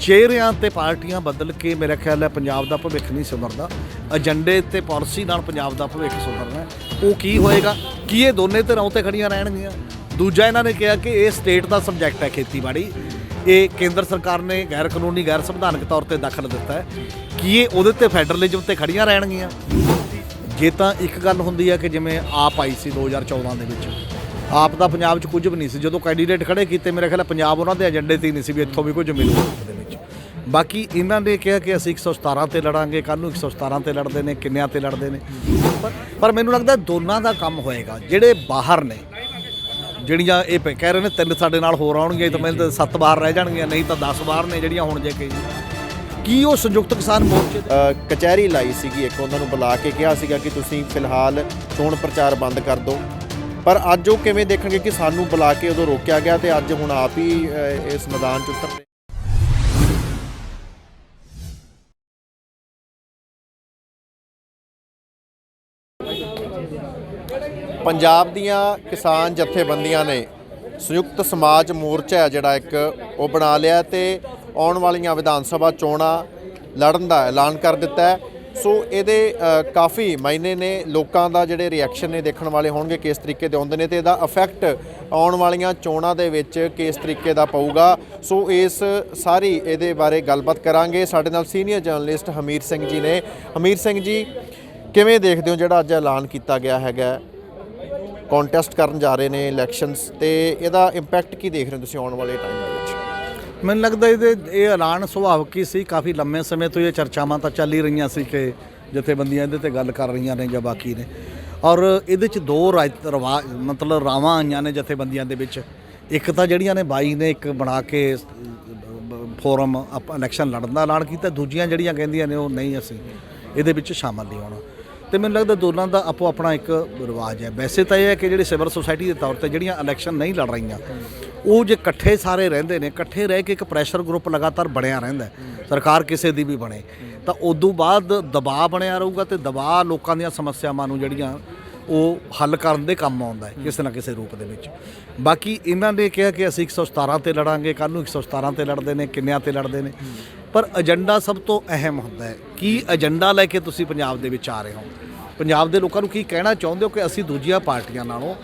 ਚਿਹਰਿਆਂ ਤੇ ਪਾਰਟੀਆਂ ਬਦਲ ਕੇ ਮੇਰਾ ਖਿਆਲ ਹੈ ਪੰਜਾਬ ਦਾ ਭਵਿੱਖ ਨਹੀਂ ਸਿਮਰਦਾ। ਏਜੰਡੇ ਤੇ ਪਾਲਿਸੀ ਨਾਲ ਪੰਜਾਬ ਦਾ ਭਵਿੱਖ ਸਿਮਰਨਾ ਉਹ ਕੀ ਹੋਏਗਾ, ਕੀ ਇਹ ਦੋਨੇ ਧਿਰਾਂ ਉੱਤੇ ਖੜੀਆਂ ਰਹਿਣਗੀਆਂ। ਦੂਜਾ ਇਹਨਾਂ ਨੇ ਕਿਹਾ ਕਿ ਇਹ ਸਟੇਟ ਦਾ ਸਬਜੈਕਟ ਹੈ ਖੇਤੀਬਾੜੀ, ਇਹ ਕੇਂਦਰ ਸਰਕਾਰ ਨੇ ਗੈਰ ਕਾਨੂੰਨੀ ਗੈਰ ਸੰਵਿਧਾਨਕ ਤੌਰ ਤੇ ਦਖਲ ਦਿੱਤਾ ਹੈ, ਕੀ ਇਹ ਉਹਦੇ ਤੇ ਫੈਡਰਲਿਜ਼ਮ ਤੇ ਖੜੀਆਂ ਰਹਿਣਗੀਆਂ। ਜੇ ਤਾਂ ਇੱਕ ਗੱਲ ਹੁੰਦੀ ਹੈ ਕਿ ਜਿਵੇਂ ਆਪ ਆਈ ਸੀ 2014 ਦੇ ਵਿੱਚ, ਆਪ ਦਾ ਪੰਜਾਬ 'ਚ ਕੁਝ ਵੀ ਨਹੀਂ ਸੀ, ਜਦੋਂ ਕੈਂਡੀਡੇਟ ਖੜੇ ਕੀਤੇ ਮੇਰੇ ਖਿਆਲ ਪੰਜਾਬ ਉਹਨਾਂ ਦੇ ਏਜੰਡੇ 'ਤੇ ਹੀ ਨਹੀਂ ਸੀ ਵੀ ਇੱਥੋਂ ਵੀ ਕੁਝ ਮਿਲੂਗਾ ਦੇ ਵਿੱਚ। ਬਾਕੀ ਇਹਨਾਂ ਨੇ ਕਿਹਾ ਕਿ ਅਸੀਂ 117 ਤੇ ਲੜਾਂਗੇ, ਕੱਲ੍ਹ ਨੂੰ 117 ਤੇ ਲੜਦੇ ਨੇ, ਕਿੰਨਿਆਂ ਤੇ ਲੜਦੇ ਨੇ। ਪਰ ਮੈਨੂੰ ਲੱਗਦਾ ਦੋਨਾਂ ਦਾ ਕੰਮ ਹੋਏਗਾ। ਜਿਹੜੇ ਬਾਹਰ ਨੇ, ਜਿਹੜੀਆਂ ਇਹ ਕਹਿ ਰਹੇ ਨੇ 3 ਸਾਡੇ ਨਾਲ ਹੋਰ ਆਉਣਗੇ ਤਾਂ ਮੈਨੂੰ ਤਾਂ 7 ਬਾਹਰ ਰਹਿ ਜਾਣਗੀਆਂ, ਨਹੀਂ ਤਾਂ 10 ਬਾਹਰ ਨੇ ਜਿਹੜੀਆਂ ਹੁਣ ਜੇ ਕੀ ਉਹ ਸੰਯੁਕਤ ਕਿਸਾਨ ਮੋਰਚੇ ਕਚਹਿਰੀ ਲਾਈ ਸੀਗੀ ਇੱਕ, ਉਹਨਾਂ ਨੂੰ ਬੁਲਾ ਕੇ ਕਿਹਾ ਸੀਗਾ ਕਿ ਤੁਸੀਂ ਫਿਲਹਾਲ ਚੋਣ ਪ੍ਰਚਾਰ ਬੰਦ ਕਰ ਦਿਓ। ਪਰ ਅੱਜ ਉਹ ਕਿਵੇਂ ਦੇਖਣਗੇ ਕਿ ਸਾਨੂੰ ਬੁਲਾ ਕੇ ਉਦੋਂ ਰੋਕਿਆ ਗਿਆ ਤੇ ਅੱਜ ਹੁਣ ਆਪ ਹੀ ਇਸ ਮੈਦਾਨ 'ਚ ਉਤਰਦੇ। ਪੰਜਾਬ ਦੀਆਂ ਕਿਸਾਨ ਜਥੇਬੰਦੀਆਂ ਨੇ ਸੰਯੁਕਤ ਸਮਾਜ ਮੋਰਚਾ ਜਿਹੜਾ ਇੱਕ ਉਹ ਬਣਾ ਲਿਆ ਤੇ ਆਉਣ ਵਾਲੀਆਂ ਵਿਧਾਨ ਸਭਾ ਚੋਣਾਂ ਲੜਨ ਦਾ ਐਲਾਨ ਕਰ ਦਿੱਤਾ ਹੈ। ਸੋ ਇਹਦੇ ਕਾਫੀ ਮਾਇਨੇ ਨੇ, ਲੋਕਾਂ ਦਾ ਜਿਹੜੇ ਰਿਐਕਸ਼ਨ ਨੇ ਦੇਖਣ ਵਾਲੇ ਹੋਣਗੇ ਕਿਸ ਤਰੀਕੇ ਦੇ ਆਉਂਦੇ ਨੇ ਤੇ ਇਹਦਾ ਇਫੈਕਟ ਆਉਣ ਵਾਲੀਆਂ ਚੋਣਾਂ ਦੇ ਵਿੱਚ ਕਿਸ ਤਰੀਕੇ ਦਾ ਪਊਗਾ। ਸੋ ਇਸ ਸਾਰੀ ਇਹਦੇ ਬਾਰੇ ਗੱਲਬਾਤ ਕਰਾਂਗੇ। ਸਾਡੇ ਨਾਲ ਸੀਨੀਅਰ ਜਰਨਲਿਸਟ ਹਮੀਰ ਸਿੰਘ ਜੀ ਨੇ। ਹਮੀਰ ਸਿੰਘ ਜੀ, ਕਿਵੇਂ ਦੇਖਦੇ ਹੋ ਜਿਹੜਾ ਅੱਜ ਐਲਾਨ ਕੀਤਾ ਗਿਆ ਹੈਗਾ, ਕੰਟੈਸਟ ਕਰਨ ਜਾ ਰਹੇ ਨੇ ਇਲੈਕਸ਼ਨਸ, ਤੇ ਇਹਦਾ ਇੰਪੈਕਟ ਕੀ ਦੇਖ ਰਹੇ ਹੋ ਤੁਸੀਂ ਆਉਣ ਵਾਲੇ ਟਾਈਮ ਦੇ ਵਿੱਚ? ਮੈਨੂੰ ਲੱਗਦਾ ਇਹ ਐਲਾਨ ਸੁਭਾਵਿਕ ਹੀ ਸੀ। ਕਾਫੀ ਲੰਮੇ ਸਮੇਂ ਤੋਂ ਇਹ ਚਰਚਾਵਾਂ ਤਾਂ ਚੱਲ ਹੀ ਰਹੀਆਂ ਸੀ ਕਿ ਜਥੇਬੰਦੀਆਂ ਇਹਦੇ ਤੇ ਗੱਲ ਕਰ ਰਹੀਆਂ ਨੇ ਜਾਂ ਬਾਕੀ ਨੇ, ਔਰ ਇਹਦੇ 'ਚ ਦੋ ਮਤਲਬ ਰਾਵਾਂ ਆਈਆਂ ਨੇ ਜਥੇਬੰਦੀਆਂ ਦੇ ਵਿੱਚ। ਇੱਕ ਤਾਂ ਜਿਹੜੀਆਂ ਨੇ ਬਾਈ ਨੇ ਇੱਕ ਬਣਾ ਕੇ ਫੋਰਮ ਇਲੈਕਸ਼ਨ ਲੜਨ ਦਾ ਐਲਾਨ ਕੀਤਾ, ਦੂਜੀਆਂ ਜਿਹੜੀਆਂ ਕਹਿੰਦੀਆਂ ਨੇ ਉਹ ਨਹੀਂ ਅਸੀਂ ਇਹਦੇ ਵਿੱਚ ਸ਼ਾਮਲ ਨਹੀਂ ਹੋਣਾ। ਤੇ ਮੈਨੂੰ ਲੱਗਦਾ ਦੋਨਾਂ ਦਾ ਆਪੋ ਆਪਣਾ ਇੱਕ ਰਿਵਾਜ ਹੈ। ਵੈਸੇ ਤਾਂ ਇਹ ਹੈ ਕਿ ਜਿਹੜੇ ਸਿਵਲ ਸੁਸਾਇਟੀ ਦੇ ਤੌਰ 'ਤੇ ਜਿਹੜੀਆਂ ਇਲੈਕਸ਼ਨ ਨਹੀਂ ਲੜ ਰਹੀਆਂ, ਉਹ ਜੇ ਇਕੱਠੇ ਸਾਰੇ ਰਹਿੰਦੇ ਨੇ, ਇਕੱਠੇ ਰਹਿ ਕੇ ਇੱਕ ਪ੍ਰੈਸ਼ਰ ਗਰੁੱਪ ਲਗਾਤਾਰ ਬਣਿਆ ਰਹਿੰਦਾ, ਸਰਕਾਰ ਕਿਸੇ ਦੀ ਵੀ ਬਣੇ ਤਾਂ ਉਦੋਂ ਬਾਅਦ ਦਬਾਅ ਬਣਿਆ ਰਹੂਗਾ ਤੇ ਦਬਾਅ ਲੋਕਾਂ ਦੀਆਂ ਸਮੱਸਿਆਵਾਂ ਨੂੰ ਜਿਹੜੀਆਂ ਉਹ ਹੱਲ ਕਰਨ ਦੇ ਕੰਮ ਆਉਂਦਾ ਹੈ ਕਿਸੇ ਨਾ ਕਿਸੇ ਰੂਪ ਦੇ ਵਿੱਚ। ਬਾਕੀ ਇਹਨਾਂ ਨੇ ਕਿਹਾ ਕਿ ਅਸੀਂ 117 ਤੇ ਲੜਾਂਗੇ, ਕੱਲ੍ਹ ਨੂੰ 117 ਤੇ ਲੜਦੇ ਨੇ, ਕਿੰਨਿਆਂ ਤੇ ਲੜਦੇ ਨੇ। ਪਰ ਏਜੰਡਾ ਸਭ ਤੋਂ ਅਹਿਮ ਹੁੰਦਾ ਹੈ। ਕੀ ਏਜੰਡਾ ਲੈ ਕੇ ਤੁਸੀਂ ਪੰਜਾਬ ਦੇ ਵਿੱਚ ਆ ਰਹੇ ਹੋ, ਪੰਜਾਬ ਦੇ ਲੋਕਾਂ ਨੂੰ ਕੀ ਕਹਿਣਾ ਚਾਹੁੰਦੇ ਹੋ ਕਿ ਅਸੀਂ ਦੂਜੀਆਂ ਪਾਰਟੀਆਂ ਨਾਲੋਂ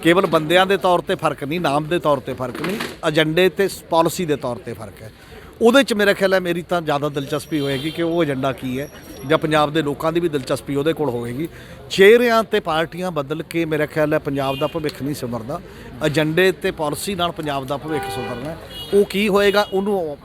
ਕੇਵਲ ਬੰਦਿਆਂ ਦੇ ਤੌਰ ਤੇ ਫਰਕ ਨਹੀਂ, ਨਾਮ ਦੇ ਤੌਰ ਤੇ ਫਰਕ ਨਹੀਂ, ਏਜੰਡੇ ਤੇ ਪਾਲਿਸੀ ਦੇ ਤੌਰ ਤੇ ਫਰਕ ਹੈ। ਉਹਦੇ 'ਚ ਮੇਰਾ ਖਿਆਲ ਹੈ ਮੇਰੀ ਤਾਂ ਜ਼ਿਆਦਾ ਦਿਲਚਸਪੀ ਹੋਏਗੀ ਕਿ ਉਹ ਏਜੰਡਾ ਕੀ ਹੈ, ਜਾਂ ਪੰਜਾਬ ਦੇ ਲੋਕਾਂ ਦੀ ਵੀ ਦਿਲਚਸਪੀ ਉਹਦੇ ਕੋਲ ਹੋਵੇਗੀ। ਚਿਹਰਿਆਂ ਤੇ ਪਾਰਟੀਆਂ ਬਦਲ ਕੇ ਮੇਰਾ ਖਿਆਲ ਹੈ ਪੰਜਾਬ ਦਾ ਭਵਿੱਖ ਨਹੀਂ ਸਿਮਰਦਾ। ਏਜੰਡੇ ਤੇ ਪਾਲਿਸੀ ਨਾਲ ਪੰਜਾਬ ਦਾ ਭਵਿੱਖ ਸਿਮਰਨਾ ਉਹ ਕੀ ਹੋਏਗਾ, ਉਹਨੂੰ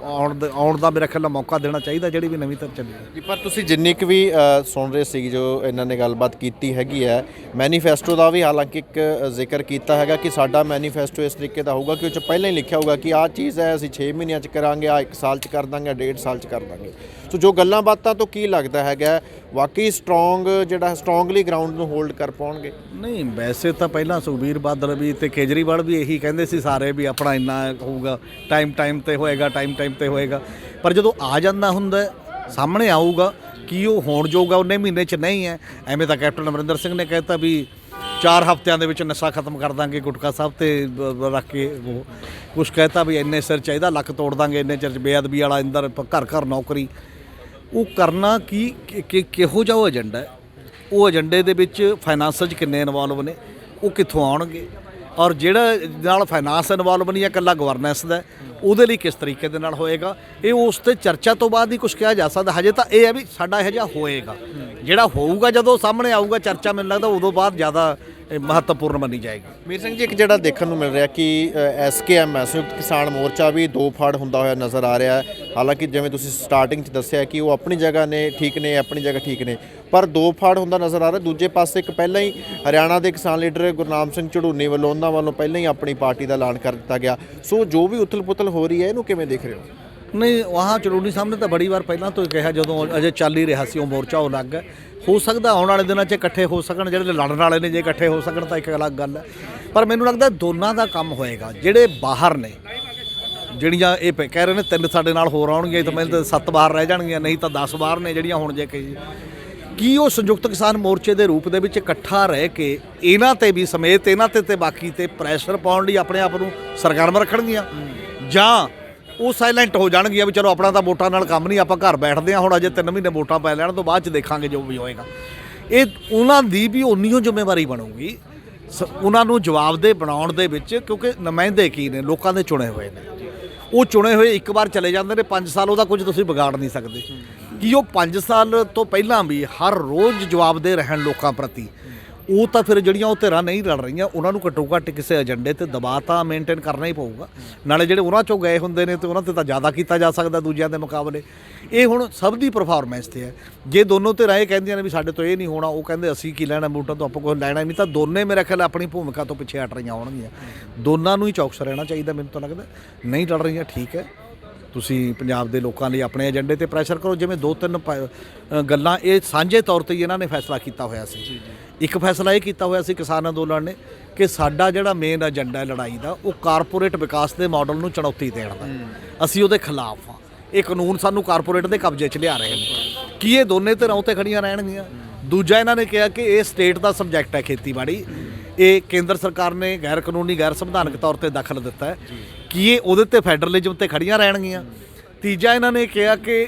ਆਉਣ ਦਾ ਮੇਰਾ ਖਿਆਲ ਮੌਕਾ ਦੇਣਾ ਚਾਹੀਦਾ ਜਿਹੜੀ ਵੀ ਨਵੀਂ ਤਰ ਚੱਲੀ। ਪਰ ਤੁਸੀਂ ਜਿੰਨੀ ਕੁ ਵੀ ਸੁਣ ਰਹੇ ਸੀ ਜੋ ਇਹਨਾਂ ਨੇ ਗੱਲਬਾਤ ਕੀਤੀ ਹੈਗੀ ਹੈ, ਮੈਨੀਫੈਸਟੋ ਦਾ ਵੀ ਹਾਲਾਂਕਿ ਇੱਕ ਜ਼ਿਕਰ ਕੀਤਾ ਹੈਗਾ ਕਿ ਸਾਡਾ ਮੈਨੀਫੈਸਟੋ ਇਸ ਤਰੀਕੇ ਦਾ ਹੋਊਗਾ ਕਿ ਉਹ 'ਚ ਪਹਿਲਾਂ ਹੀ ਲਿਖਿਆ ਹੋਊਗਾ ਕਿ ਆਹ ਚੀਜ਼ ਹੈ ਅਸੀਂ 6 ਮਹੀਨਿਆਂ 'ਚ ਕਰਾਂਗੇ, ਆਹ 1 ਸਾਲ 'ਚ ਕਰ ਦਾਂਗੇ, 1.5 ਸਾਲ 'ਚ ਕਰ ਦਾਂਗੇ। ਸੋ ਜੋ ਗੱਲਾਂ ਬਾਤਾਂ ਤੋਂ ਕੀ ਲੱਗਦਾ ਹੈਗਾ ਵਾਕਈ ਸਟਰੋਂਗਲੀ ਗਰਾਊਂਡ ਨੂੰ ਹੋਲਡ ਕਰ ਪਾਉਣਗੇ? ਨਹੀਂ, ਵੈਸੇ ਤਾਂ ਪਹਿਲਾਂ ਸੁਖਬੀਰ ਬਾਦਲ ਵੀ ਤੇ ਕੇਜਰੀਵਾਲ ਵੀ ਇਹੀ ਕਹਿੰਦੇ ਸੀ ਸਾਰੇ ਵੀ ਆਪਣਾ ਇੰਨਾ ਹੋਊਗਾ, ਟਾਈਮ ਤੇ ਹੋਏਗਾ, ਟਾਈਮ ਤੇ ਹੋਏਗਾ। ਪਰ ਜਦੋਂ ਆ ਜਾਂਦਾ ਹੁੰਦਾ ਸਾਹਮਣੇ ਆਊਗਾ ਕਿ ਉਹ ਹੋਣ ਜੋਗਾ ਉਹਨੇ ਮਹੀਨੇ 'ਚ ਨਹੀਂ ਹੈ। ਐਵੇਂ ਤਾਂ ਕੈਪਟਨ ਅਮਰਿੰਦਰ ਸਿੰਘ ਨੇ ਕਹਿਤਾ ਵੀ 4 ਹਫ਼ਤਿਆਂ ਦੇ ਵਿੱਚ ਨਸ਼ਾ ਖਤਮ ਕਰ ਦਾਂਗੇ, ਗੁਟਕਾ ਸਾਹਿਬ ਤੇ ਰੱਖ ਕੇ ਉਹ ਕੁਛ ਕਹਿਤਾ ਵੀ ਇੰਨੇ ਸਿਰ ਚਾਹੀਦਾ, ਲੱਕ ਤੋੜ ਦਾਂਗੇ ਇੰਨੇ ਚਿਰ, ਬੇਅਦਬੀ ਵਾਲਾ ਅੰਦਰ ਘਰ ਨੌਕਰੀ। ਉਹ ਕਰਨਾ ਕਿਹੋ ਜਿਹਾ ਉਹ ਏਜੰਡਾ ਹੈ, ਉਹ ਏਜੰਡੇ ਦੇ ਵਿੱਚ ਫਾਈਨਾਂਸ 'ਚ ਕਿੰਨੇ ਇਨਵੋਲਵ ਨੇ, ਉਹ ਕਿੱਥੋਂ ਆਉਣਗੇ, ਔਰ ਜਿਹੜਾ ਨਾਲ ਫਾਈਨਾਂਸ ਇਨਵੋਲਵ ਨਹੀਂ ਹੈ ਇਕੱਲਾ ਗਵਰਨੈਂਸ ਦਾ, ਉਹਦੇ ਲਈ ਕਿਸ ਤਰੀਕੇ ਦੇ ਨਾਲ ਹੋਏਗਾ, ਇਹ ਉਸ 'ਤੇ ਚਰਚਾ ਤੋਂ ਬਾਅਦ ਹੀ ਕੁਛ ਕਿਹਾ ਜਾ ਸਕਦਾ। ਹਜੇ ਤਾਂ ਇਹ ਹੈ ਵੀ ਸਾਡਾ ਇਹੋ ਜਿਹਾ ਹੋਏਗਾ, ਜਿਹੜਾ ਹੋਊਗਾ ਜਦੋਂ ਸਾਹਮਣੇ ਆਊਗਾ ਚਰਚਾ, ਮੈਨੂੰ ਲੱਗਦਾ ਉਦੋਂ ਬਾਅਦ ਜ਼ਿਆਦਾ ਮਹੱਤਵਪੂਰਨ ਮੰਨੀ ਜਾਏਗੀ। ਮੀਰ ਸਿੰਘ ਜੀ, ਇੱਕ ਜਿਹੜਾ ਦੇਖਣ ਨੂੰ ਮਿਲ ਰਿਹਾ ਕਿ SKM ਹੈ, ਸੰਯੁਕਤ ਕਿਸਾਨ ਮੋਰਚਾ ਵੀ 2 ਫਾੜ ਹੁੰਦਾ ਹੋਇਆ ਨਜ਼ਰ ਆ ਰਿਹਾ ਹੈ। ਹਾਲਾਂਕਿ ਜਿਵੇਂ ਤੁਸੀਂ ਸਟਾਰਟਿੰਗ 'ਚ ਦੱਸਿਆ ਕਿ ਉਹ ਆਪਣੀ ਜਗ੍ਹਾ ਨੇ ਠੀਕ ਨੇ, ਆਪਣੀ ਜਗ੍ਹਾ ਠੀਕ ਨੇ, ਪਰ 2 ਫਾੜ ਹੁੰਦਾ ਨਜ਼ਰ ਆ ਰਿਹਾ। ਦੂਜੇ ਪਾਸੇ ਇੱਕ ਪਹਿਲਾਂ ਹੀ ਹਰਿਆਣਾ ਦੇ ਕਿਸਾਨ ਲੀਡਰ ਗੁਰਨਾਮ ਸਿੰਘ ਝੜੂਨੀ ਵੱਲੋਂ ਉਹਨਾਂ ਵੱਲੋਂ ਪਹਿਲਾਂ ਹੀ ਆਪਣੀ ਪਾਰਟੀ ਦਾ ਐਲਾਨ ਕਰ ਦਿੱਤਾ ਗਿਆ। ਸੋ ਜੋ ਵੀ ਉਥਲ-ਪੁਥਲ ਹੋ ਰਹੀ ਹੈ ਇਹਨੂੰ ਕਿਵੇਂ ਦੇਖ ਰਹੇ ਹੋ? ਨਹੀਂ, ਵਹਾਂ ਝੜੂਨੀ ਸਾਹਿਬ ਨੇ ਤਾਂ ਬੜੀ ਵਾਰ ਪਹਿਲਾਂ ਤੋਂ ਹੀ ਕਿਹਾ, ਜਦੋਂ ਅਜੇ ਚੱਲ ਹੀ ਰਿਹਾ ਸੀ ਉਹ ਮੋਰਚਾ, ਉਹ ਅਲੱਗ ਹੈ। ਹੋ ਸਕਦਾ ਆਉਣ ਵਾਲੇ ਦਿਨਾਂ 'ਚ ਇਕੱਠੇ ਹੋ ਸਕਣ, ਜਿਹੜੇ ਲੜਨ ਵਾਲੇ ਨੇ ਜੇ ਇਕੱਠੇ ਹੋ ਸਕਣ ਤਾਂ ਇੱਕ ਅਲੱਗ ਗੱਲ ਹੈ। ਪਰ ਮੈਨੂੰ ਲੱਗਦਾ ਦੋਨਾਂ ਦਾ ਕੰਮ ਹੋਏਗਾ। ਜਿਹੜੇ ਬਾਹਰ ਨੇ, ਜਿਹੜੀਆਂ ਇਹ ਕਹਿ ਰਹੇ ਨੇ 3 ਸਾਡੇ ਨਾਲ ਹੋਰ ਆਉਣਗੇ ਤਾਂ ਮੈਨੂੰ ਤਾਂ 7 ਬਾਹਰ ਰਹਿ ਜਾਣਗੀਆਂ, ਨਹੀਂ ਤਾਂ 10 ਬਾਹਰ ਨੇ ਜਿਹੜੀਆਂ ਹੁਣ ਜੇ ਕੀ ਉਹ ਸੰਯੁਕਤ ਕਿਸਾਨ ਮੋਰਚੇ ਦੇ ਰੂਪ ਦੇ ਵਿੱਚ ਇਕੱਠਾ ਰਹਿ ਕੇ ਇਹਨਾਂ ਤੇ ਵੀ ਸਮੇਤ ਇਹਨਾਂ ਤੇ ਬਾਕੀ ਤੇ ਪ੍ਰੈਸ਼ਰ ਪਾਉਣ ਲਈ ਆਪਣੇ ਆਪ ਨੂੰ ਸਰਗਰਮ ਰੱਖਣਗੀਆਂ, ਜਾਂ ਉਹ ਸਾਇਲੈਂਟ ਹੋ ਜਾਣਗੀਆਂ ਵੀ ਚਲੋ ਆਪਣਾ ਤਾਂ ਵੋਟਾਂ ਨਾਲ ਕੰਮ ਨਹੀਂ, ਆਪਾਂ ਘਰ ਬੈਠਦੇ ਹਾਂ, ਹੁਣ ਅਜੇ 3 ਮਹੀਨੇ ਵੋਟਾਂ ਪੈ ਲੈਣ ਤੋਂ ਬਾਅਦ ਚ ਦੇਖਾਂਗੇ ਜੋ ਵੀ ਹੋਏਗਾ। ਇਹ ਉਹਨਾਂ ਦੀ ਵੀ ਉਨੀ ਹੀ ਜ਼ਿੰਮੇਵਾਰੀ ਬਣੂਗੀ ਉਹਨਾਂ ਨੂੰ ਜਵਾਬਦੇਹ ਬਣਾਉਣ ਦੇ ਵਿੱਚ, ਕਿਉਂਕਿ ਨੁਮਾਇੰਦੇ ਕੀ ਨੇ, ਲੋਕਾਂ ਦੇ ਚੁਣੇ ਹੋਏ ਨੇ। ਉਹ ਚੁਣੇ ਹੋਏ ਇੱਕ ਵਾਰ ਚਲੇ ਜਾਂਦੇ ਨੇ, 5 ਸਾਲ ਉਹਦਾ ਕੁਝ ਤੁਸੀਂ ਵਿਗਾੜ ਨਹੀਂ ਸਕਦੇ। ਕਿ ਉਹ 5 ਸਾਲ ਤੋਂ ਪਹਿਲਾਂ ਵੀ ਹਰ ਰੋਜ਼ ਜਵਾਬਦੇਹ ਰਹਿਣ ਲੋਕਾਂ ਪ੍ਰਤੀ, ਉਹ ਤਾਂ ਫਿਰ ਜਿਹੜੀਆਂ ਉਹ ਧਿਰਾਂ ਨਹੀਂ ਲੜ ਰਹੀਆਂ ਉਹਨਾਂ ਨੂੰ ਘੱਟੋ ਘੱਟ ਕਿਸੇ ਏਜੰਡੇ ਤੇ ਦਬਾਅ ਤਾਂ ਮੇਨਟੇਨ ਕਰਨਾ ਹੀ ਪਊਗਾ। ਨਾਲੇ ਜਿਹੜੇ ਉਹਨਾਂ ਚੋਂ ਗਏ ਹੁੰਦੇ ਨੇ ਤੇ ਉਹਨਾਂ ਤੇ ਤਾਂ ਜ਼ਿਆਦਾ ਕੀਤਾ ਜਾ ਸਕਦਾ ਦੂਜਿਆਂ ਦੇ ਮੁਕਾਬਲੇ। ਇਹ ਹੁਣ ਸਭ ਦੀ ਪਰਫਾਰਮੈਂਸ ਤੇ ਹੈ। ਜੇ ਦੋਨੋਂ ਧਿਰਾਂ ਇਹ ਕਹਿੰਦੀਆਂ ਨੇ ਵੀ ਸਾਡੇ ਤੋਂ ਇਹ ਨਹੀਂ ਹੋਣਾ, ਉਹ ਕਹਿੰਦੇ ਅਸੀਂ ਕੀ ਲੈਣਾ ਵੋਟਾਂ ਤੋਂ, ਆਪਾਂ ਕੋਈ ਲੈਣਾ ਨਹੀਂ, ਤਾਂ ਦੋਨੇ ਮੇਰੇ ਖਿਆਲ ਆਪਣੀ ਭੂਮਿਕਾ ਤੋਂ ਪਿੱਛੇ ਹਟ ਰਹੀਆਂ ਹੋਣਗੀਆਂ। ਦੋਨਾਂ ਨੂੰ ਹੀ ਚੌਕਸ ਰਹਿਣਾ ਚਾਹੀਦਾ ਮੈਨੂੰ ਤਾਂ ਲੱਗਦਾ। ਨਹੀਂ ਲੜ ਰਹੀਆਂ ਠੀਕ ਹੈ, ਤੁਸੀਂ ਪੰਜਾਬ ਦੇ ਲੋਕਾਂ ਲਈ ਆਪਣੇ ਏਜੰਡੇ ਤੇ ਪ੍ਰੈਸ਼ਰ ਕਰੋ। ਜਿਵੇਂ 2-3 ਗੱਲਾਂ ਇਹ ਸਾਂਝੇ ਤੌਰ ਤੇ ਹੀ ਇਹਨਾਂ ਨੇ ਫੈਸਲਾ ਕੀਤਾ ਹੋਇਆ ਸੀ। ਇੱਕ ਫੈਸਲਾ ਇਹ ਕੀਤਾ ਹੋਇਆ ਸੀ ਕਿਸਾਨ ਅੰਦੋਲਨ ਨੇ ਕਿ ਸਾਡਾ ਜਿਹੜਾ ਮੇਨ ਏਜੰਡਾ ਹੈ ਲੜਾਈ ਦਾ, ਉਹ ਕਾਰਪੋਰੇਟ ਵਿਕਾਸ ਦੇ ਮਾਡਲ ਨੂੰ ਚੁਣੌਤੀ ਦੇਣ ਦਾ। ਅਸੀਂ ਉਹਦੇ ਖਿਲਾਫ ਹਾਂ। ਇਹ ਕਾਨੂੰਨ ਸਾਨੂੰ ਕਾਰਪੋਰੇਟ ਦੇ ਕਬਜ਼ੇ 'ਚ ਲਿਆ ਰਹੇ ਨੇ। ਕੀ ਇਹ ਦੋਨੇ ਧਿਰਾਂ ਉੱਤੇ ਖੜੀਆਂ ਰਹਿਣਗੀਆਂ? ਦੂਜਾ ਇਹਨਾਂ ਨੇ ਕਿਹਾ ਕਿ ਇਹ ਸਟੇਟ ਦਾ ਸਬਜੈਕਟ ਹੈ ਖੇਤੀਬਾੜੀ, ਇਹ ਕੇਂਦਰ ਸਰਕਾਰ ਨੇ ਗੈਰ ਕਾਨੂੰਨੀ ਗੈਰ ਸੰਵਿਧਾਨਕ ਤੌਰ ਤੇ ਦਖਲ ਦਿੱਤਾ ਹੈ। ਕੀ ਇਹ ਉਹਦੇ ਤੇ ਫੈਡਰਲਿਜ਼ਮ ਤੇ ਖੜੀਆਂ ਰਹਿਣਗੀਆਂ? ਤੀਜਾ ਇਹਨਾਂ ਨੇ ਕਿਹਾ ਕਿ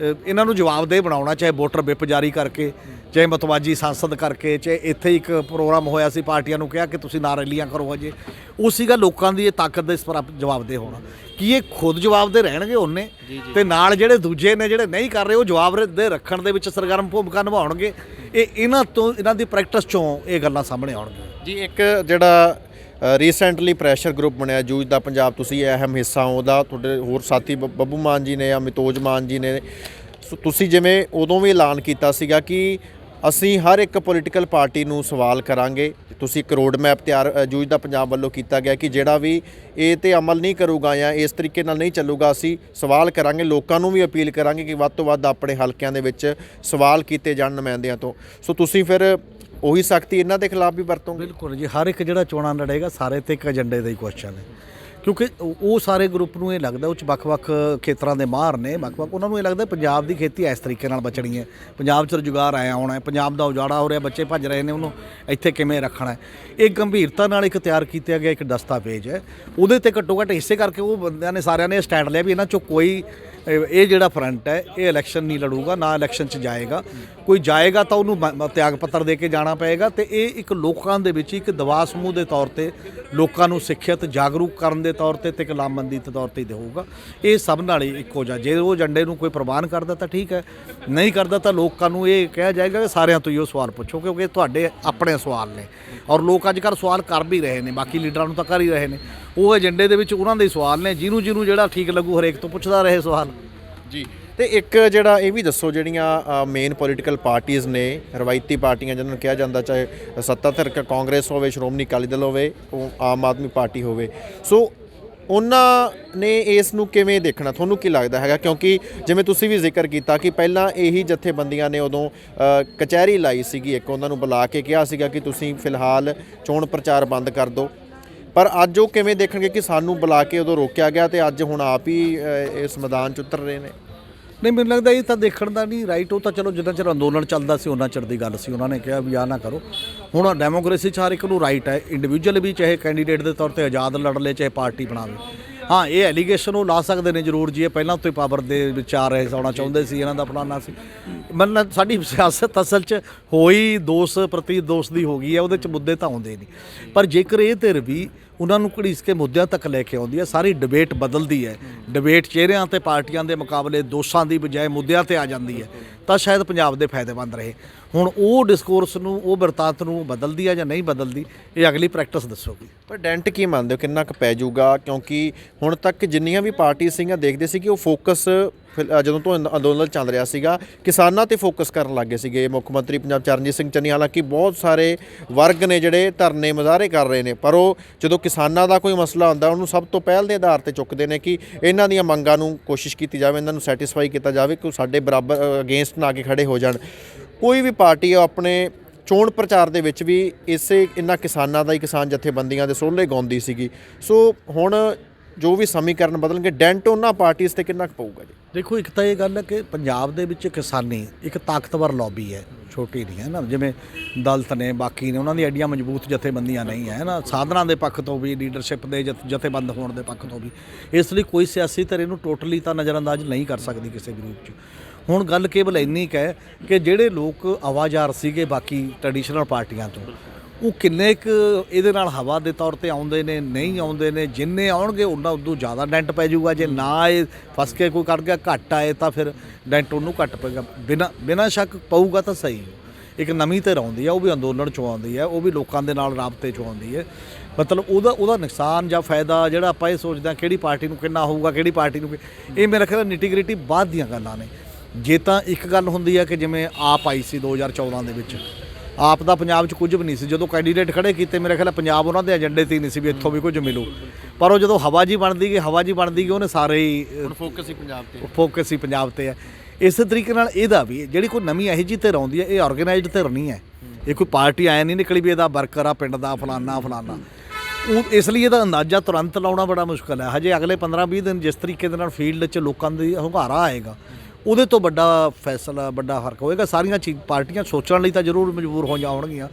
ਇਹਨਾਂ ਨੂੰ ਜਵਾਬਦੇਹ ਬਣਾਉਣਾ, ਚਾਹੇ ਵੋਟਰ ਵਿਪ ਜਾਰੀ ਕਰਕੇ, ਚਾਹੇ ਮਤਵਾਜੀ ਸੰਸਦ ਕਰਕੇ, ਚਾਹੇ ਇੱਥੇ ਇੱਕ ਪ੍ਰੋਗਰਾਮ ਹੋਇਆ ਸੀ ਪਾਰਟੀਆਂ ਨੂੰ ਕਿਹਾ ਕਿ ਤੁਸੀਂ ਨਾ ਰੈਲੀਆਂ ਕਰੋ ਅਜੇ, ਉਹ ਸੀਗਾ ਲੋਕਾਂ ਦੀ ਇਹ ਤਾਕਤ ਦੇ ਇਸ ਪਰ ਜਵਾਬਦੇਹ ਹੋਣਾ। ਕੀ ਇਹ ਖੁਦ ਜਵਾਬਦੇਹ ਰਹਿਣਗੇ ਉਹਨੇ, ਤੇ ਨਾਲ ਜਿਹੜੇ ਦੂਜੇ ਨੇ ਜਿਹੜੇ ਨਹੀਂ ਕਰ ਰਹੇ ਉਹ ਜਵਾਬਦੇਹ ਰੱਖਣ ਦੇ ਵਿੱਚ ਸਰਗਰਮ ਭੂਮਿਕਾ ਨਿਭਾਉਣਗੇ? ਇਹਨਾਂ ਦੀ ਪ੍ਰੈਕਟਿਸ ਚੋਂ ਇਹ ਗੱਲਾਂ ਸਾਹਮਣੇ ਆਉਣਗੀਆਂ ਜੀ। ਇੱਕ ਜਿਹੜਾ ਰੀਸੈਂਟਲੀ ਪ੍ਰੈਸ਼ਰ ਗਰੁੱਪ ਬਣਿਆ ਜੂਝ ਦਾ ਪੰਜਾਬ, ਤੁਸੀਂ ਅਹਿਮ ਹਿੱਸਾ ਹੋ ਉਹਦਾ, ਤੁਹਾਡੇ ਹੋਰ ਸਾਥੀ ਬੱਬੂ ਮਾਨ ਜੀ ਨੇ, ਅਮਿਤੋਜ ਮਾਨ ਜੀ ਨੇ। ਸੋ ਤੁਸੀਂ ਜਿਵੇਂ ਉਦੋਂ ਵੀ ਐਲਾਨ ਕੀਤਾ ਸੀਗਾ ਕਿ ਅਸੀਂ ਹਰ ਇੱਕ ਪੋਲੀਟੀਕਲ ਪਾਰਟੀ ਨੂੰ ਸਵਾਲ ਕਰਾਂਗੇ, ਤੁਸੀਂ ਇੱਕ ਰੋਡ ਮੈਪ ਤਿਆਰ ਜੂਝ ਦਾ ਪੰਜਾਬ ਵੱਲੋਂ ਕੀਤਾ ਗਿਆ ਕਿ ਜਿਹੜਾ ਵੀ ਇਹ ਤੇ ਅਮਲ ਨਹੀਂ ਕਰੂਗਾ ਜਾਂ ਇਸ ਤਰੀਕੇ ਨਾਲ ਨਹੀਂ ਚੱਲੂਗਾ, ਅਸੀਂ ਸਵਾਲ ਕਰਾਂਗੇ। ਲੋਕਾਂ ਨੂੰ ਵੀ ਅਪੀਲ ਕਰਾਂਗੇ ਕਿ ਵੱਧ ਤੋਂ ਵੱਧ ਆਪਣੇ ਹਲਕਿਆਂ ਦੇ ਵਿੱਚ ਸਵਾਲ ਕੀਤੇ ਜਾਣ ਨੁਮਾਇੰਦਿਆਂ ਤੋਂ। ਸੋ ਤੁਸੀਂ ਫਿਰ ਉਹੀ ਸਖਤੀ ਇਹਨਾਂ ਦੇ ਖਿਲਾਫ ਵੀ ਵਰਤੋਗੇ? ਬਿਲਕੁਲ ਜੀ। ਹਰ ਇੱਕ ਜਿਹੜਾ ਚੋਣਾਂ ਲੜੇਗਾ ਸਾਰੇ ਤੇ ਇੱਕ ਏਜੰਡੇ ਦਾ ਹੀ ਕੁਐਸਚਨ ਹੈ, ਕਿਉਂਕਿ ਉਹ ਸਾਰੇ ਗਰੁੱਪ ਨੂੰ ਇਹ ਲੱਗਦਾ, ਉਹ 'ਚ ਵੱਖ-ਵੱਖ ਖੇਤਰਾਂ ਦੇ ਮਾਹਰ ਨੇ, ਵੱਖ-ਵੱਖ ਉਹਨਾਂ ਨੂੰ ਇਹ ਲੱਗਦਾ ਪੰਜਾਬ ਦੀ ਖੇਤੀ ਇਸ ਤਰੀਕੇ ਨਾਲ ਬਚਣੀ ਹੈ, ਪੰਜਾਬ 'ਚ ਰੁਜ਼ਗਾਰ ਆਇਆ ਹੋਣਾ ਹੈ, ਪੰਜਾਬ ਦਾ ਉਜਾੜਾ ਹੋ ਰਿਹਾ, ਬੱਚੇ ਭੱਜ ਰਹੇ ਨੇ, ਉਹਨੂੰ ਇੱਥੇ ਕਿਵੇਂ ਰੱਖਣਾ ਹੈ। ਇਹ ਗੰਭੀਰਤਾ ਨਾਲ ਇੱਕ ਤਿਆਰ ਕੀਤਾ ਗਿਆ ਇੱਕ ਦਸਤਾਵੇਜ਼ ਹੈ। ਉਹਦੇ ਤੇ ਘੱਟੋ ਘੱਟ ਇਸੇ ਕਰਕੇ ਉਹ ਬੰਦਿਆਂ ਨੇ ਸਾਰਿਆਂ ਨੇ ਸਟੈਂਡ ਲਿਆ ਵੀ ਇਹਨਾਂ 'ਚੋਂ ਕੋਈ ਇਹ ਜਿਹੜਾ ਫਰੰਟ ਹੈ ਇਹ ਇਲੈਕਸ਼ਨ ਨਹੀਂ ਲੜੂਗਾ, ਨਾ ਇਲੈਕਸ਼ਨ 'ਚ ਜਾਏਗਾ। ਕੋਈ ਜਾਏਗਾ ਤਾਂ ਉਹਨੂੰ ਤਿਆਗ ਪੱਤਰ ਦੇ ਕੇ ਜਾਣਾ ਪਏਗਾ। ਤੇ ਇਹ ਇੱਕ ਲੋਕਾਂ ਦੇ ਵਿੱਚ ਇੱਕ ਦਬਾਅ ਸਮੂਹ ਦੇ ਤੌਰ ਤੇ ਲੋਕਾਂ ਨੂੰ ਸਿੱਖਿਅਤ ਜਾਗਰੂਕ ਕਰਨ ਦੇ ਤੌਰ ਤੇ ਇੱਕ ਲਾਮਬੰਦੀ ਦੇ ਤੌਰ ਤੇ ਦੇਊਗਾ। ਇਹ ਸਭ ਨਾਲ ਹੀ ਇੱਕੋ ਜਿਹਾ। ਜੇ ਉਹ ਏਜੰਡੇ ਨੂੰ ਕੋਈ ਪ੍ਰਵਾਨ ਕਰਦਾ ਤਾਂ ਠੀਕ ਹੈ, ਨਹੀਂ ਕਰਦਾ ਤਾਂ ਲੋਕਾਂ ਨੂੰ ਇਹ ਕਿਹਾ ਜਾਏਗਾ ਕਿ ਸਾਰਿਆਂ ਤੋਂ ਹੀ ਉਹ ਸਵਾਲ ਪੁੱਛੋ, ਕਿਉਂਕਿ ਤੁਹਾਡੇ ਆਪਣੇ ਸਵਾਲ ਨੇ ਔਰ ਲੋਕ ਅੱਜ ਕੱਲ੍ਹ ਸਵਾਲ ਕਰ ਵੀ ਰਹੇ ਨੇ, ਬਾਕੀ ਲੀਡਰਾਂ ਨੂੰ ਤਾਂ ਕਰ ਹੀ ਰਹੇ ਨੇ। ਉਹ ਏਜੰਡੇ ਦੇ ਵਿੱਚ ਉਹਨਾਂ ਦੇ ਸਵਾਲ ਨੇ, ਜਿਹਨੂੰ ਜਿਹੜਾ ਠੀਕ ਲੱਗੂ ਹਰੇਕ ਤੋਂ ਪੁੱਛਦਾ ਰਹੇ ਸਵਾਲ ਜੀ। ਤੇ ਇੱਕ ਜਿਹੜਾ ਇਹ ਵੀ ਦੱਸੋ, ਜਿਹੜੀਆਂ ਮੇਨ ਪੋਲੀਟੀਕਲ ਪਾਰਟੀਆਂ ਨੇ, ਰਵਾਇਤੀ ਪਾਰਟੀਆਂ ਜਿਹਨਾਂ ਨੂੰ ਕਿਹਾ ਜਾਂਦਾ, ਚਾਹੇ ਸੱਤਾਧਿਰ ਕਾਂਗਰਸ ਹੋਵੇ, ਸ਼੍ਰੋਮਣੀ ਅਕਾਲੀ ਦਲ ਹੋਵੇ, ਉਹ ਆਮ ਆਦਮੀ ਪਾਰਟੀ ਹੋਵੇ, ਸੋ ਉਹਨਾਂ ਨੇ ਇਸ ਨੂੰ ਕਿਵੇਂ ਦੇਖਣਾ? ਤੁਹਾਨੂੰ ਕੀ ਲੱਗਦਾ ਹੈਗਾ? ਕਿਉਂਕਿ ਜਿਵੇਂ ਤੁਸੀਂ ਵੀ ਜ਼ਿਕਰ ਕੀਤਾ ਕਿ ਪਹਿਲਾਂ ਇਹੀ ਜਥੇਬੰਦੀਆਂ ਨੇ ਉਦੋਂ ਕਚਹਿਰੀ ਲਾਈ ਸੀਗੀ, ਇੱਕ ਉਹਨਾਂ ਨੂੰ ਬੁਲਾ ਕੇ ਕਿਹਾ ਸੀਗਾ ਕਿ ਤੁਸੀਂ ਫਿਲਹਾਲ ਚੋਣ ਪ੍ਰਚਾਰ ਬੰਦ ਕਰ ਦਿਓ, ਪਰ ਅੱਜ ਉਹ ਕਿਵੇਂ ਦੇਖਣਗੇ ਕਿ ਸਾਨੂੰ ਬੁਲਾ ਕੇ ਉਦੋਂ ਰੋਕਿਆ ਗਿਆ ਤੇ ਅੱਜ ਹੁਣ ਆਪ ਹੀ ਇਸ ਮੈਦਾਨ 'ਚ ਉਤਰ ਰਹੇ ਨੇ? ਨਹੀਂ, ਮੈਨੂੰ ਲੱਗਦਾ ਇਹ ਤਾਂ ਦੇਖਣ ਦਾ ਨਹੀਂ ਰਾਈਟ। ਉਹ ਤਾਂ ਚਲੋ ਜਿੰਨਾ ਚਿਰ ਅੰਦੋਲਨ ਚੱਲਦਾ ਸੀ ਉਹਨਾਂ ਚਿਰ ਦੀ ਗੱਲ ਸੀ, ਉਹਨਾਂ ਨੇ ਕਿਹਾ ਵੀ ਆਹ ਨਾ ਕਰੋ। ਹੁਣ ਡੈਮੋਕ੍ਰੇਸੀ 'ਚ ਹਰ ਇੱਕ ਨੂੰ ਰਾਈਟ ਹੈ, ਇੰਡੀਵਿਜੂਅਲ ਵੀ ਚਾਹੇ ਕੈਂਡੀਡੇਟ ਦੇ ਤੌਰ ਤੇ ਆਜ਼ਾਦ ਲੜ ਲੇ, ਚਾਹੇ ਪਾਰਟੀ ਬਣਾਵੇ। ਹਾਂ, ਇਹ ਐਲੀਗੇਸ਼ਨ ਉਹ ਲਾ ਸਕਦੇ ਨੇ ਜ਼ਰੂਰ ਜੀ, ਇਹ ਪਹਿਲਾਂ ਤੋਂ ਹੀ ਪਾਵਰ ਦੇ ਵਿੱਚ ਆ ਰਹੇ ਆਉਣਾ ਚਾਹੁੰਦੇ ਸੀ, ਇਹਨਾਂ ਦਾ ਫਲਾਨਾ ਸੀ। ਮਤਲਬ ਸਾਡੀ ਸਿਆਸਤ ਅਸਲ 'ਚ ਹੋਈ ਦੋਸ਼ ਪ੍ਰਤੀ ਦੋਸ਼ ਦੀ ਹੋ ਗਈ ਹੈ, ਉਹਦੇ 'ਚ ਮੁੱਦੇ ਤਾਂ ਆਉਂਦੇ ਨਹੀਂ। ਪਰ ਜੇਕਰ ਇਹ ਧਿਰ ਵੀ ਉਹਨਾਂ ਨੂੰ ਘੜੀਸ ਕੇ ਮੁੱਦਿਆਂ ਤੱਕ ਲੈ ਕੇ ਆਉਂਦੀ ਹੈ, ਸਾਰੀ ਡਿਬੇਟ ਬਦਲਦੀ ਹੈ, ਡਿਬੇਟ ਚਿਹਰਿਆਂ ਤੇ ਪਾਰਟੀਆਂ ਦੇ ਮੁਕਾਬਲੇ ਦੋਸ਼ਾਂ ਦੀ ਬਜਾਏ ਮੁੱਦਿਆਂ ਤੇ ਆ ਜਾਂਦੀ ਹੈ, ਤਾਂ ਸ਼ਾਇਦ ਪੰਜਾਬ ਦੇ ਫਾਇਦੇਮੰਦ ਰਹੇ। ਹੁਣ ਉਹ ਡਿਸਕੋਰਸ ਨੂੰ, ਉਹ ਬਿਰਤਾਂਤ ਨੂੰ ਬਦਲਦੀ ਹੈ ਜਾਂ ਨਹੀਂ ਬਦਲਦੀ, ਇਹ ਅਗਲੀ ਪ੍ਰੈਕਟਿਸ ਦੱਸੋਗੀ। ਪਰ ਡੈਂਟ ਕੀ ਮੰਨਦੇ ਹੋ, ਕਿੰਨਾ ਕੁ ਪੈ ਜਾਊਗਾ? ਕਿਉਂਕਿ ਹੁਣ ਤੱਕ ਜਿੰਨੀਆਂ ਵੀ ਪਾਰਟੀ ਸੀਗੀਆਂ ਦੇਖਦੇ ਸੀ ਕਿ ਉਹ ਫੋਕਸ ਜਦੋਂ ਤੋਂ ਅੰਦੋਲਨ ਚੱਲ ਰਿਹਾ ਸੀਗਾ ਕਿਸਾਨਾਂ ਤੇ ਫੋਕਸ ਕਰਨ ਲੱਗੇ ਸੀਗੇ। ਮੁੱਖ ਮੰਤਰੀ ਪੰਜਾਬ ਚਰਨਜੀਤ ਸਿੰਘ ਚੰਨੀ, ਹਾਲਾਂਕਿ ਬਹੁਤ ਸਾਰੇ ਵਰਗ ਨੇ ਜਿਹੜੇ ਧਰਨੇ ਮੁਜ਼ਾਹਰੇ ਕਰ ਰਹੇ ਨੇ, ਪਰ ਉਹ ਜਦੋਂ ਕਿਸਾਨਾਂ ਦਾ ਕੋਈ ਮਸਲਾ ਹੁੰਦਾ ਉਹਨੂੰ ਸਭ ਤੋਂ ਪਹਿਲ ਦੇ ਆਧਾਰ ਤੇ ਚੁੱਕਦੇ ਨੇ ਕਿ ਇਹਨਾਂ ਦੀਆਂ ਮੰਗਾਂ ਨੂੰ ਕੋਸ਼ਿਸ਼ ਕੀਤੀ ਜਾਵੇ, ਇਹਨਾਂ ਨੂੰ ਸੈਟੀਸਫਾਈ ਕੀਤਾ ਜਾਵੇ, ਕਿ ਸਾਡੇ ਬਰਾਬਰ ਅਗੇਂਸਟ ਨਾ ਆ ਕੇ ਖੜੇ ਹੋ ਜਾਣ। ਕੋਈ ਵੀ ਪਾਰਟੀ ਆ ਆਪਣੇ ਚੋਣ ਪ੍ਰਚਾਰ ਦੇ ਵਿੱਚ ਵੀ ਇਹਨਾਂ ਕਿਸਾਨਾਂ ਦਾ ਹੀ, ਕਿਸਾਨ ਜਥੇਬੰਦੀਆਂ ਦੇ ਸੋਹਲੇ ਗਾਉਂਦੀ ਸੀਗੀ। ਸੋ ਹੁਣ ਜੋ ਵੀ ਸਮੀਕਰਨ ਬਦਲਣਗੇ, ਡੈਂਟ ਉਹਨਾਂ ਪਾਰਟੀਆਂ 'ਤੇ ਕਿੰਨਾ ਕੁ ਪਊਗਾ ਜੀ? ਦੇਖੋ, ਇੱਕ ਤਾਂ ਇਹ ਗੱਲ ਹੈ ਕਿ ਪੰਜਾਬ ਦੇ ਵਿੱਚ ਕਿਸਾਨੀ ਇੱਕ ਤਾਕਤਵਰ ਲੌਬੀ ਹੈ, ਛੋਟੀ ਨਹੀਂ ਹੈ ਨਾ, ਜਿਵੇਂ ਦਲਿਤ ਨੇ ਬਾਕੀ ਨੇ ਉਹਨਾਂ ਦੀ ਐਡੀਆਂ ਮਜ਼ਬੂਤ ਜਥੇਬੰਦੀਆਂ ਨਹੀਂ ਹੈ ਨਾ, ਸਾਧਨਾਂ ਦੇ ਪੱਖ ਤੋਂ ਵੀ ਲੀਡਰਸ਼ਿਪ ਦੇ ਜਥੇਬੰਦ ਹੋਣ ਦੇ ਪੱਖ ਤੋਂ ਵੀ। ਇਸ ਲਈ ਕੋਈ ਸਿਆਸੀ ਧਿਰ ਇਹਨੂੰ ਟੋਟਲੀ ਤਾਂ ਨਜ਼ਰਅੰਦਾਜ਼ ਨਹੀਂ ਕਰ ਸਕਦੀ ਕਿਸੇ ਵੀ ਰੂਪ 'ਚ। ਹੁਣ ਗੱਲ ਕੇਵਲ ਇੰਨੀ ਕੁ ਹੈ ਕਿ ਜਿਹੜੇ ਲੋਕ ਆਵਾਜ਼ਾਰ ਸੀਗੇ ਬਾਕੀ ਟ੍ਰੈਡੀਸ਼ਨਲ ਪਾਰਟੀਆਂ ਤੋਂ, ਉਹ ਕਿੰਨੇ ਕੁ ਇਹਦੇ ਨਾਲ ਹਵਾ ਦੇ ਤੌਰ ਤੇ ਆਉਂਦੇ ਨੇ, ਨਹੀਂ ਆਉਂਦੇ ਨੇ। ਜਿੰਨੇ ਆਉਣਗੇ ਉਹਨਾਂ ਉਦੋਂ ਜ਼ਿਆਦਾ ਡੈਂਟ ਪੈ ਜਾਊਗਾ। ਜੇ ਨਾ ਇਹ ਫਸ ਕੇ ਕੋਈ ਕਰ ਗਿਆ ਘੱਟ ਆਏ ਤਾਂ ਫਿਰ ਡੈਂਟ ਉਹਨੂੰ ਘੱਟ ਪਏਗਾ। ਬਿਨਾਂ ਸ਼ੱਕ ਪਊਗਾ ਤਾਂ ਸਹੀ। ਇੱਕ ਨਵੀਂ ਧਿਰ ਆਉਂਦੀ ਹੈ, ਉਹ ਵੀ ਅੰਦੋਲਨ 'ਚੋਂ ਆਉਂਦੀ ਹੈ, ਉਹ ਵੀ ਲੋਕਾਂ ਦੇ ਨਾਲ ਰਾਬਤੇ 'ਚੋਂ ਆਉਂਦੀ ਹੈ। ਮਤਲਬ ਉਹਦਾ ਨੁਕਸਾਨ ਜਾਂ ਫਾਇਦਾ ਜਿਹੜਾ ਆਪਾਂ ਇਹ ਸੋਚਦੇ ਹਾਂ ਕਿਹੜੀ ਪਾਰਟੀ ਨੂੰ ਕਿੰਨਾ ਹੋਊਗਾ, ਕਿਹੜੀ ਪਾਰਟੀ ਨੂੰ ਇਹ ਮੇਰਾ ਖਿਆਲ ਨਿਟੀਗ੍ਰਿਟੀ ਬਾਅਦ ਦੀਆਂ ਗੱਲਾਂ ਨੇ। ਜੇ ਤਾਂ ਇੱਕ ਗੱਲ ਹੁੰਦੀ ਹੈ ਕਿ ਜਿਵੇਂ ਆਪ ਆਈ ਸੀ 2014 ਦੇ ਵਿੱਚ, ਆਪ ਦਾ ਪੰਜਾਬ 'ਚ ਕੁਝ ਵੀ ਨਹੀਂ ਸੀ। ਜਦੋਂ ਕੈਂਡੀਡੇਟ ਖੜੇ ਕੀਤੇ ਮੇਰੇ ਖਿਆਲ ਪੰਜਾਬ ਉਹਨਾਂ ਦੇ ਏਜੰਡੇ 'ਤੇ ਹੀ ਨਹੀਂ ਸੀ ਵੀ ਇੱਥੋਂ ਵੀ ਕੁਝ ਮਿਲੂ। ਪਰ ਉਹ ਜਦੋਂ ਹਵਾ ਜੀ ਬਣਦੀ ਗਈ ਉਹਨੇ ਸਾਰੇ ਹੀ ਫੋਕਸ ਹੀ ਪੰਜਾਬ ਤੇ ਹੈ। ਇਸੇ ਤਰੀਕੇ ਨਾਲ ਇਹਦਾ ਵੀ ਜਿਹੜੀ ਕੋਈ ਨਵੀਂ ਇਹੋ ਜਿਹੀ ਧਿਰ ਆਉਂਦੀ ਹੈ, ਇਹ ਆਰਗੇਨਾਈਜ਼ਡ ਧਿਰ ਨਹੀਂ ਹੈ। ਇਹ ਕੋਈ ਪਾਰਟੀ ਆਇਆ ਨਹੀਂ ਨਿਕਲੀ ਵੀ ਇਹਦਾ ਵਰਕਰ ਆ ਪਿੰਡ ਦਾ ਫਲਾਨਾ। ਉਹ ਇਸ ਲਈ ਇਹਦਾ ਅੰਦਾਜ਼ਾ ਤੁਰੰਤ ਲਾਉਣਾ ਬੜਾ ਮੁਸ਼ਕਲ ਹੈ। ਹਜੇ ਅਗਲੇ 15-20 ਦਿਨ ਜਿਸ ਤਰੀਕੇ ਦੇ ਨਾਲ ਫੀਲਡ 'ਚ ਲੋਕਾਂ ਦੀ ਹੁੰਗਾਰਾ ਆਏਗਾ, ਉਹਦੇ ਤੋਂ ਵੱਡਾ ਫੈਸਲਾ, ਵੱਡਾ ਫਰਕ ਹੋਏਗਾ। ਸਾਰੀਆਂ ਪਾਰਟੀਆਂ ਸੋਚਣ ਲਈ ਤਾਂ ਜ਼ਰੂਰ ਮਜਬੂਰ ਹੋ ਜਾਣਗੀਆਂ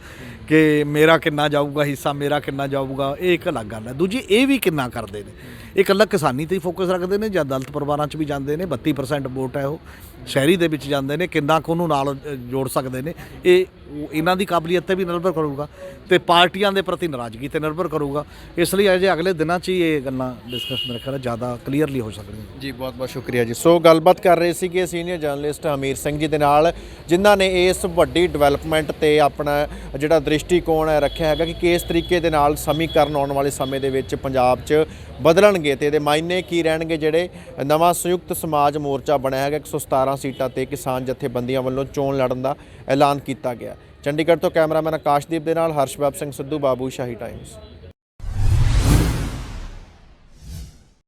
ਕਿ ਮੇਰਾ ਕਿੰਨਾ ਜਾਊਗਾ ਹਿੱਸਾ, ਮੇਰਾ ਕਿੰਨਾ ਜਾਊਗਾ। ਇਹ ਇੱਕ ਅਲੱਗ ਗੱਲ ਹੈ। ਦੂਜੀ ਇਹ ਵੀ ਕਿੰਨਾ ਕਰਦੇ ਨੇ, ਇਹ ਇਕੱਲਾ ਕਿਸਾਨੀ 'ਤੇ ਹੀ ਫੋਕਸ ਰੱਖਦੇ ਨੇ ਜਾਂ ਦਲਿਤ ਪਰਿਵਾਰਾਂ 'ਚ ਵੀ ਜਾਂਦੇ ਨੇ। 32% ਵੋਟ ਹੈ ਉਹ ਸ਼ਹਿਰੀ ਦੇ ਵਿੱਚ ਜਾਂਦੇ ਨੇ, ਕਿੰਨਾ ਕੁ ਉਹਨੂੰ ਨਾਲ ਜੋੜ ਸਕਦੇ ਨੇ। ਇਹ ਇਹਨਾਂ ਦੀ ਕਾਬਲੀਅਤ 'ਤੇ ਵੀ ਨਿਰਭਰ ਕਰੂਗਾ ਅਤੇ ਪਾਰਟੀਆਂ ਦੇ ਪ੍ਰਤੀ ਨਾਰਾਜ਼ਗੀ 'ਤੇ ਨਿਰਭਰ ਕਰੂਗਾ। ਇਸ ਲਈ ਅਜੇ ਅਗਲੇ ਦਿਨਾਂ 'ਚ ਹੀ ਇਹ ਗੱਲਾਂ ਡਿਸਕਸ ਮੇਰੇ ਖਿਆਲ ਜ਼ਿਆਦਾ ਕਲੀਅਰਲੀ ਹੋ ਸਕਦੀਆਂ ਜੀ। ਬਹੁਤ ਬਹੁਤ ਸ਼ੁਕਰੀਆ ਜੀ। ਸੋ ਗੱਲਬਾਤ ਕਰ ਰਹੇ ਸੀਗੇ ਸੀਨੀਅਰ ਜਰਨਲਿਸਟ ਅਮੀਰ ਸਿੰਘ ਜੀ ਦੇ ਨਾਲ, ਜਿਨ੍ਹਾਂ ਨੇ ਇਸ ਵੱਡੀ ਡਿਵੈਲਪਮੈਂਟ 'ਤੇ ਆਪਣਾ ਜਿਹੜਾ ਦ੍ਰਿਸ਼ਟੀਕੋਣ ਹੈ ਰੱਖਿਆ ਹੈਗਾ ਕਿ ਕਿਸ ਤਰੀਕੇ ਦੇ ਨਾਲ ਸਮੀਕਰਨ ਆਉਣ ਵਾਲੇ ਸਮੇਂ ਦੇ ਵਿੱਚ ਪੰਜਾਬ 'ਚ ਬਦਲਣਗੇ ਅਤੇ ਇਹਦੇ ਮਾਇਨੇ ਕੀ ਰਹਿਣਗੇ। ਜਿਹੜੇ ਨਵਾਂ ਸੰਯੁਕਤ ਸਮਾਜ ਮੋਰਚਾ ਬਣਿਆ ਹੈਗਾ, 117 ਸੀਟਾਂ 'ਤੇ ਕਿਸਾਨ ਜਥੇਬੰਦੀਆਂ ਵੱਲੋਂ ਚੋਣ ਲੜਨ ਦਾ ਐਲਾਨ ਕੀਤਾ ਗਿਆ। ਚੰਡੀਗੜ੍ਹ ਤੋਂ ਕੈਮਰਾਮੈਨ ਆਕਾਸ਼ਦੀਪ ਦੇ ਨਾਲ ਹਰਸ਼ਬਾਬ ਸਿੰਘ ਸਿੱਧੂ, ਬਾਬੂ ਸ਼ਾਹੀ ਟਾਈਮਜ਼।